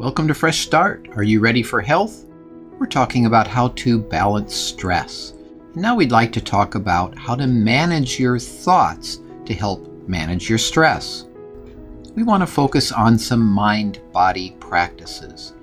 Welcome to Fresh Start. Are you ready for health? We're talking about how to balance stress. And now we'd like to talk about how to manage your thoughts to help manage your stress. We want to focus on some mind-body practices.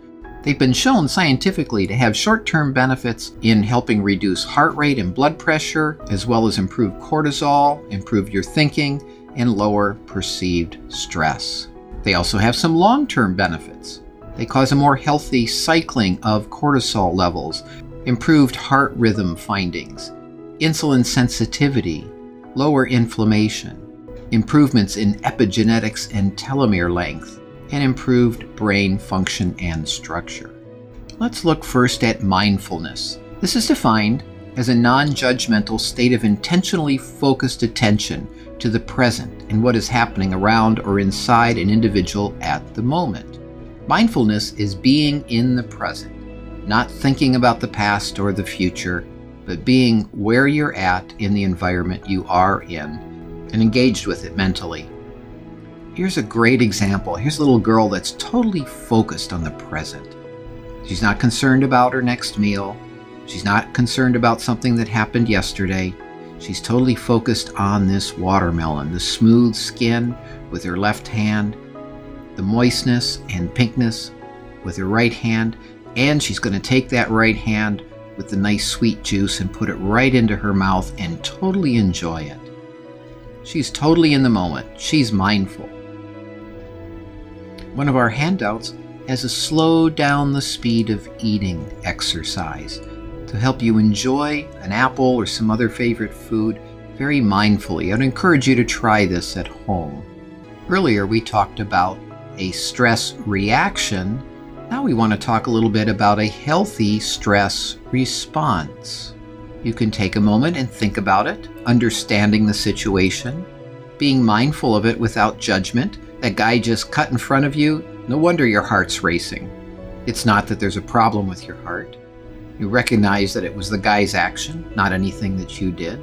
They've been shown scientifically to have short-term benefits in helping reduce heart rate and blood pressure, as well as improve cortisol, improve your thinking, and lower perceived stress. They also have some long-term benefits. They cause a more healthy cycling of cortisol levels, improved heart rhythm findings, insulin sensitivity, lower inflammation, improvements in epigenetics and telomere length, and improved brain function and structure. Let's look first at mindfulness. This is defined as a non-judgmental state of intentionally focused attention to the present and what is happening around or inside an individual at the moment. Mindfulness is being in the present, not thinking about the past or the future, but being where you're at in the environment you are in and engaged with it mentally. Here's a great example. Here's a little girl that's totally focused on the present. She's not concerned about her next meal. She's not concerned about something that happened yesterday. She's totally focused on this watermelon, the smooth skin with her left hand, the moistness and pinkness with her right hand, and she's going to take that right hand with the nice sweet juice and put it right into her mouth and totally enjoy it. She's totally in the moment. She's mindful. One of our handouts has a slow down the speed of eating exercise to help you enjoy an apple or some other favorite food very mindfully. I'd encourage you to try this at home. Earlier we talked about a stress reaction. Now we want to talk a little bit about a healthy stress response. You can take a moment and think about it, understanding the situation, being mindful of it without judgment. That guy just cut in front of you, no wonder your heart's racing. It's not that there's a problem with your heart. You recognize that it was the guy's action, not anything that you did.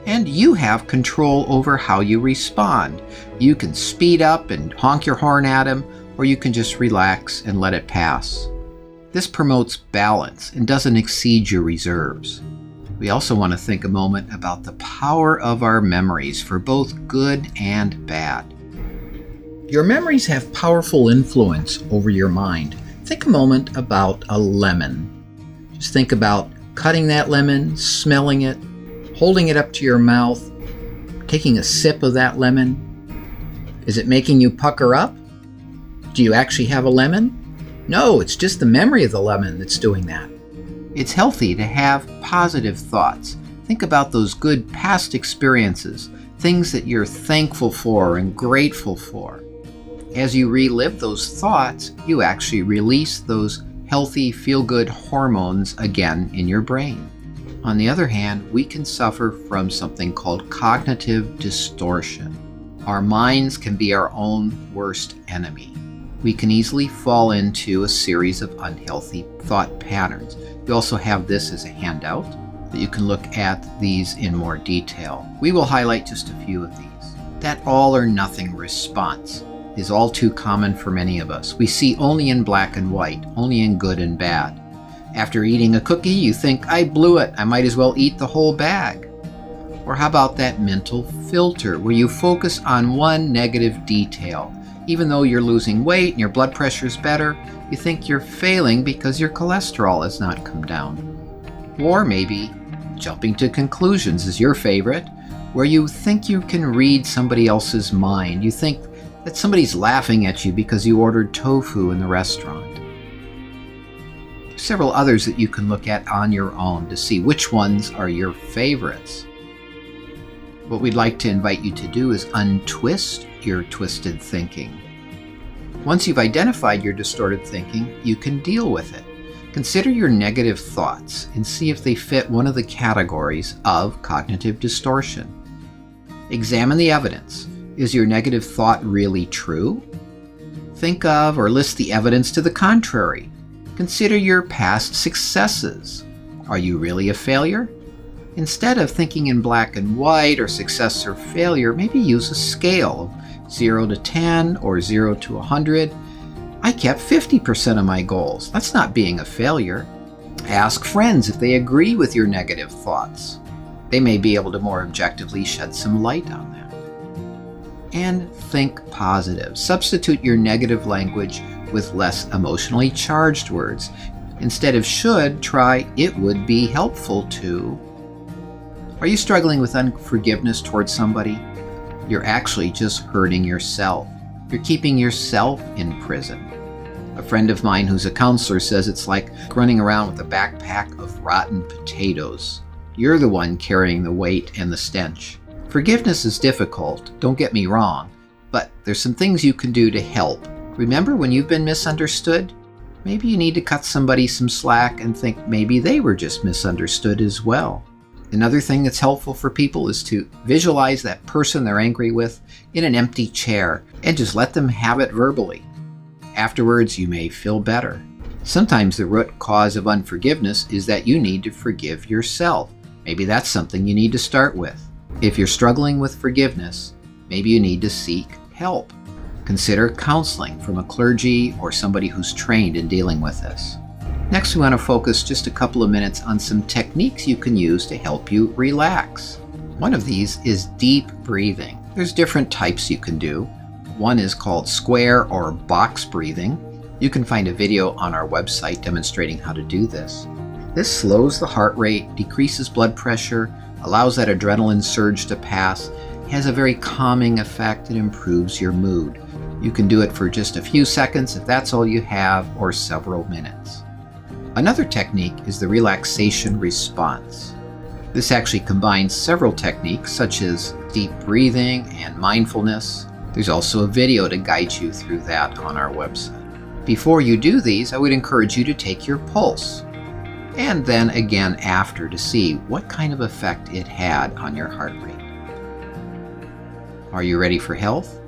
And you have control over how you respond. You can speed up and honk your horn at him, or you can just relax and let it pass. This promotes balance and doesn't exceed your reserves. We also want to think a moment about the power of our memories for both good and bad. Your memories have powerful influence over your mind. Think a moment about a lemon. Just think about cutting that lemon, smelling it, holding it up to your mouth, taking a sip of that lemon. Is it making you pucker up? Do you actually have a lemon? No, it's just the memory of the lemon that's doing that. It's healthy to have positive thoughts. Think about those good past experiences, things that you're thankful for and grateful for. As you relive those thoughts, you actually release those healthy, feel-good hormones again in your brain. On the other hand, we can suffer from something called cognitive distortion. Our minds can be our own worst enemy. We can easily fall into a series of unhealthy thought patterns. We also have this as a handout that you can look at these in more detail. We will highlight just a few of these. That all or nothing response is all too common for many of us. We see only in black and white, only in good and bad. After eating a cookie, you think, I blew it, I might as well eat the whole bag. Or how about that mental filter where you focus on one negative detail? Even though you're losing weight and your blood pressure's better, you think you're failing because your cholesterol has not come down. Or maybe jumping to conclusions is your favorite, where you think you can read somebody else's mind. You think that somebody's laughing at you because you ordered tofu in the restaurant. Several others that you can look at on your own to see which ones are your favorites. What we'd like to invite you to do is untwist your twisted thinking. Once you've identified your distorted thinking, you can deal with it. Consider your negative thoughts and see if they fit one of the categories of cognitive distortion. Examine the evidence. Is your negative thought really true? Think of or list the evidence to the contrary. Consider your past successes. Are you really a failure? Instead of thinking in black and white or success or failure, maybe use a scale of 0 to 10 or 0 to 100. I kept 50% of my goals. That's not being a failure. Ask friends if they agree with your negative thoughts. They may be able to more objectively shed some light on that. And think positive. Substitute your negative language with less emotionally charged words. Instead of should, try it would be helpful to. Are you struggling with unforgiveness towards somebody? You're actually just hurting yourself. You're keeping yourself in prison. A friend of mine who's a counselor says it's like running around with a backpack of rotten potatoes. You're the one carrying the weight and the stench. Forgiveness is difficult, don't get me wrong, but there's some things you can do to help. Remember when you've been misunderstood? Maybe you need to cut somebody some slack and think maybe they were just misunderstood as well. Another thing that's helpful for people is to visualize that person they're angry with in an empty chair and just let them have it verbally. Afterwards, you may feel better. Sometimes the root cause of unforgiveness is that you need to forgive yourself. Maybe that's something you need to start with. If you're struggling with forgiveness, maybe you need to seek help. Consider counseling from a clergy or somebody who's trained in dealing with this. Next, we want to focus just a couple of minutes on some techniques you can use to help you relax. One of these is deep breathing. There's different types you can do. One is called square or box breathing. You can find a video on our website demonstrating how to do this. This slows the heart rate, decreases blood pressure, allows that adrenaline surge to pass, has a very calming effect, and improves your mood. You can do it for just a few seconds if that's all you have, or several minutes. Another technique is the relaxation response. This actually combines several techniques such as deep breathing and mindfulness. There's also a video to guide you through that on our website. Before you do these, I would encourage you to take your pulse, and then again after to see what kind of effect it had on your heart rate. Are you ready for health?